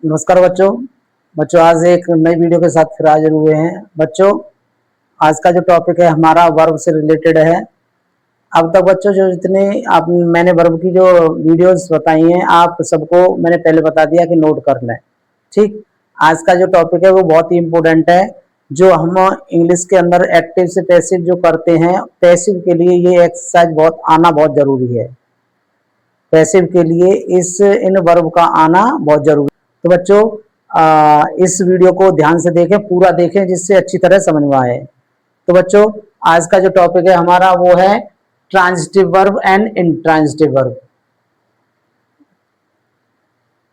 नमस्कार बच्चों। आज एक नई वीडियो के साथ फिर हाजिर हुए हैं। बच्चों, आज का जो टॉपिक है हमारा वर्ब से रिलेटेड है। अब तक बच्चों जो जितने आप मैंने वर्ब की जो वीडियोस बताई हैं आप सबको मैंने पहले बता दिया कि नोट कर लें। ठीक, आज का जो टॉपिक है वो बहुत ही इम्पोर्टेंट है। जो हम इंग्लिश के अंदर एक्टिव से पैसिव जो करते हैं, पैसिव के लिए ये एक्सरसाइज बहुत आना बहुत जरूरी है। पैसिव के लिए इन वर्ब का आना बहुत जरूरी है। तो बच्चों इस वीडियो को ध्यान से देखें, पूरा देखें जिससे अच्छी तरह समझ में आए। तो बच्चों, आज का जो टॉपिक है हमारा वो है transitive verb and intransitive verb.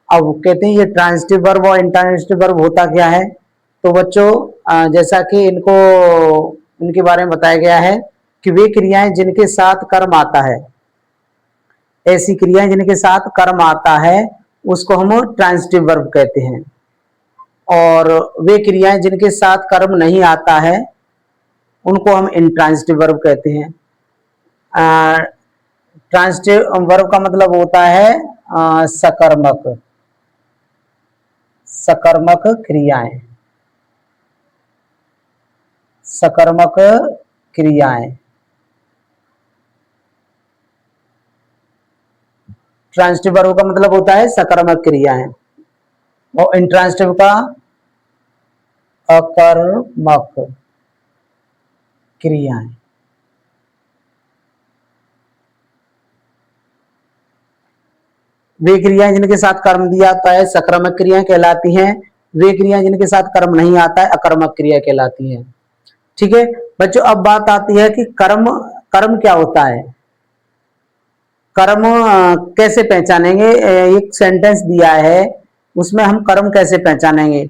अब कहते हैं ये ट्रांजिटिव वर्ब और इंट्रांजिटिव वर्ब होता क्या है। तो बच्चों जैसा कि इनके बारे में बताया गया है कि वे क्रियाएं जिनके साथ कर्म आता है, ऐसी क्रियाएं जिनके साथ कर्म आता है उसको हम ट्रांजिटिव वर्ब कहते हैं। और वे क्रियाएं जिनके साथ कर्म नहीं आता है उनको हम इंट्रांजिटिव वर्ब कहते हैं। ट्रांजिटिव वर्ब का मतलब होता है सकर्मक, सकर्मक क्रियाएं, सकर्मक क्रियाएं। ट्रांजिटिव वर्ब का मतलब होता है सकर्मक क्रियाएं और इंट्रांजिटिव का अकर्मक क्रियाएं। वे क्रियाएं जिनके साथ कर्म दिया जाता है सकर्मक क्रियाएं कहलाती हैं। वे क्रियाएं जिनके साथ कर्म नहीं आता है अकर्मक क्रिया कहलाती हैं। ठीक है बच्चों, अब बात आती है कि कर्म कर्म क्या होता है। कर्म कैसे पहचानेंगे। एक सेंटेंस दिया है उसमें हम कर्म कैसे पहचानेंगे।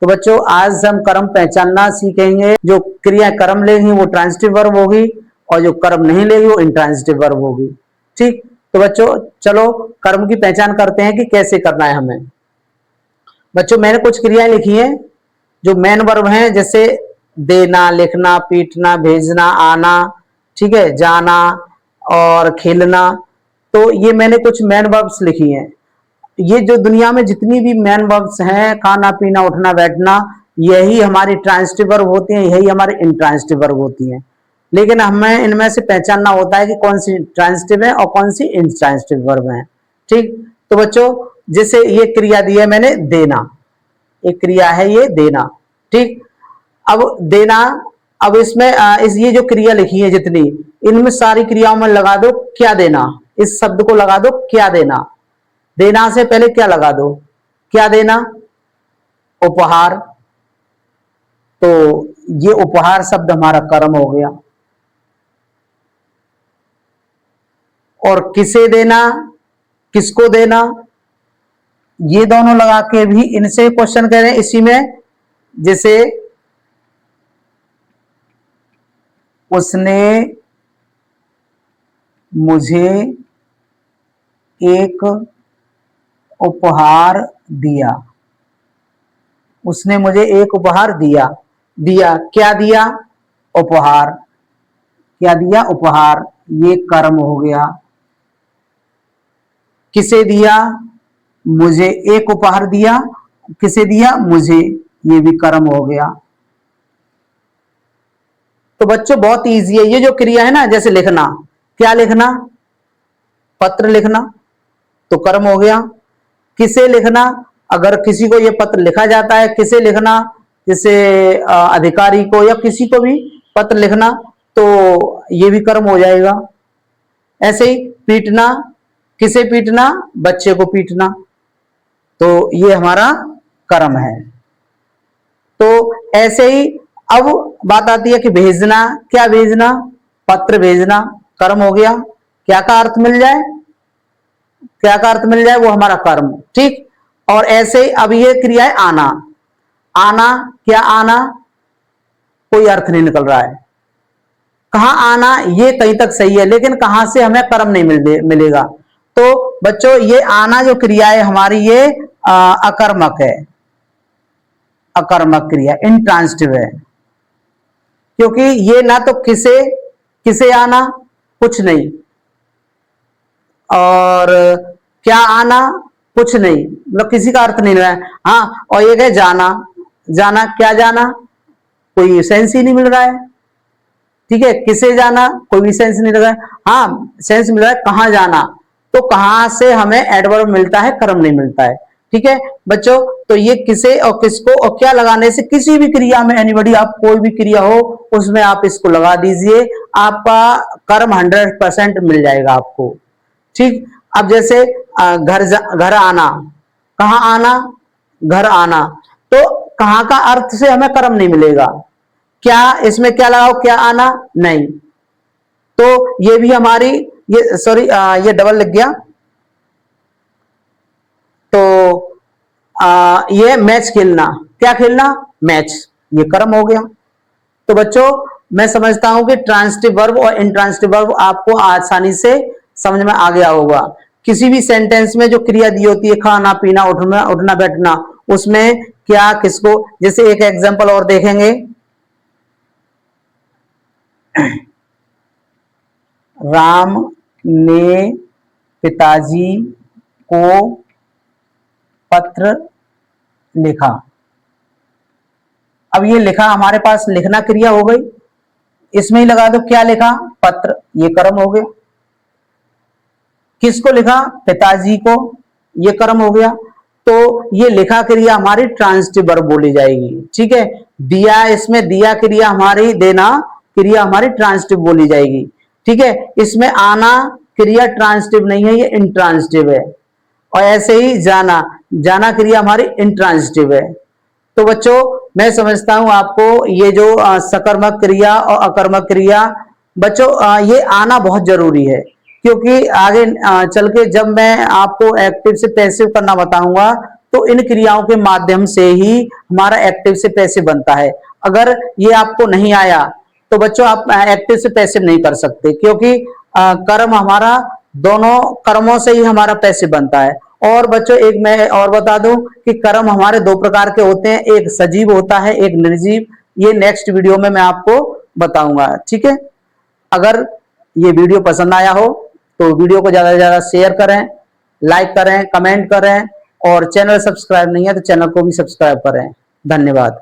तो बच्चों आज हम कर्म पहचानना सीखेंगे। जो क्रिया कर्म लेगी वो ट्रांजिटिव वर्ब होगी और जो कर्म नहीं लेगी वो इंट्रांजिटिव वर्ब होगी। ठीक, तो बच्चों चलो कर्म की पहचान करते हैं कि कैसे करना है हमें। बच्चों मैंने कुछ क्रियाएं लिखी हैं जो मेन वर्ब हैं, जैसे देना, लिखना, पीटना, भेजना, आना, ठीक है, जाना और खेलना। तो ये मैंने कुछ मेन वर्ब्स लिखी हैं। ये जो दुनिया में जितनी भी मेन वर्ब्स हैं, खाना, पीना, उठना, बैठना, यही हमारी ट्रांजिटिव वर्ब होती हैं, यही हमारी इंट्रांजिटिव वर्ब होती हैं। लेकिन हमें इनमें से पहचानना होता है कि कौन सी ट्रांजिटिव है और कौन सी इंट्रांजिटिव वर्ब है। ठीक, तो बच्चों जैसे ये क्रिया दी है मैंने देना, एक क्रिया है ये देना। ठीक, अब देना, अब इसमें ये जो क्रिया लिखी है जितनी, इनमें सारी क्रियाओं में लगा दो क्या देना। इस शब्द को लगा दो क्या देना। देना से पहले क्या लगा दो, क्या देना, उपहार। तो ये उपहार शब्द हमारा कर्म हो गया। और किसे देना, किसको देना, ये दोनों लगा के भी इनसे क्वेश्चन कह रहे हैं इसी में। जैसे उसने मुझे एक उपहार दिया, उसने मुझे एक उपहार दिया। दिया क्या दिया, उपहार। क्या दिया, उपहार, ये कर्म हो गया। किसे दिया, मुझे एक उपहार दिया। किसे दिया, मुझे, ये भी कर्म हो गया। तो बच्चों बहुत इजी है। ये जो क्रिया है ना, जैसे लिखना, क्या लिखना, पत्र लिखना, तो कर्म हो गया। किसे लिखना, अगर किसी को ये पत्र लिखा जाता है, किसे लिखना, जैसे अधिकारी को या किसी को भी पत्र लिखना, तो ये भी कर्म हो जाएगा। ऐसे ही पीटना, किसे पीटना, बच्चे को पीटना, तो ये हमारा कर्म है। तो ऐसे ही अब बात आती है कि भेजना, क्या भेजना, पत्र भेजना, कर्म हो गया। क्या का अर्थ मिल जाए, क्या का अर्थ मिल जाए वो हमारा कर्म। ठीक, और ऐसे ही अब ये क्रिया है आना। आना, क्या आना, कोई अर्थ नहीं निकल रहा है। कहां आना, ये कहीं तक सही है लेकिन कहां से हमें कर्म नहीं मिलेगा। तो बच्चों ये आना जो क्रिया है हमारी ये अकर्मक है, अकर्मक क्रिया, इंट्रांजिटिव है। क्योंकि ये ना तो किसे, किसे आना, कुछ नहीं, और क्या आना, कुछ नहीं, मतलब किसी का अर्थ नहीं रहा है। हाँ, और एक है जाना। जाना, क्या जाना, कोई सेंस ही नहीं मिल रहा है। ठीक है, किसे जाना, कोई भी सेंस नहीं लगा है। हाँ, सेंस मिल रहा है कहां जाना, तो कहां से हमें एडवर्ब मिलता है, कर्म नहीं मिलता है। ठीक है बच्चों, तो ये किसे और किसको और क्या लगाने से, किसी भी क्रिया में, एनीबॉडी, आप कोई भी क्रिया हो उसमें आप इसको लगा दीजिए, आपका कर्म 100% मिल जाएगा आपको। ठीक, अब जैसे घर आना, कहां आना, घर आना, तो कहां का अर्थ से हमें कर्म नहीं मिलेगा। क्या इसमें क्या लगाओ, क्या आना, नहीं, तो ये भी हमारी, ये सॉरी, ये डबल लग गया, तो ये मैच खेलना, क्या खेलना, मैच, ये कर्म हो गया। तो बच्चों मैं समझता हूं कि ट्रांसिटिव वर्ब और इंट्रांसिटिव वर्ब आपको आसानी से समझ में आ गया होगा। किसी भी सेंटेंस में जो क्रिया दी होती है, खाना पीना उठना उठना बैठना, उसमें क्या किसको, जैसे एक एग्जांपल और देखेंगे, राम ने पिताजी को पत्र लिखा। अब ये लिखा हमारे पास लिखना क्रिया हो गई, इसमें ही लगा दो क्या लिखा, पत्र, ये कर्म हो गया। किसको लिखा, पिताजी को, ये कर्म हो गया। तो ये लिखा क्रिया हमारी ट्रांसिटिव वर्ब बोली जाएगी। ठीक है, दिया, इसमें दिया क्रिया हमारी, देना क्रिया हमारी ट्रांसिटिव बोली जाएगी। ठीक है, इसमें आना क्रिया ट्रांसिटिव नहीं है, ये इंट्रांसिटिव है। और ऐसे ही जाना, जाना क्रिया हमारी इंट्रांसिटिव है। तो बच्चों मैं समझता हूं आपको ये जो सकर्मक क्रिया और अकर्मक क्रिया, बच्चों ये आना बहुत जरूरी है, क्योंकि आगे चल के जब मैं आपको एक्टिव से पैसिव करना बताऊंगा, तो इन क्रियाओं के माध्यम से ही हमारा एक्टिव से पैसिव बनता है। अगर ये आपको नहीं आया तो बच्चों आप एक्टिव से पैसिव नहीं कर सकते, क्योंकि कर्म हमारा, दोनों कर्मों से ही हमारा पैसिव बनता है। और बच्चों एक मैं और बता दूं कि कर्म हमारे दो प्रकार के होते हैं, एक सजीव होता है, एक निर्जीव। ये नेक्स्ट वीडियो में मैं आपको बताऊंगा। ठीक है, अगर ये वीडियो पसंद आया हो तो वीडियो को ज्यादा से ज्यादा शेयर करें, लाइक करें, कमेंट करें, और चैनल सब्सक्राइब नहीं है तो चैनल को भी सब्सक्राइब करें। धन्यवाद।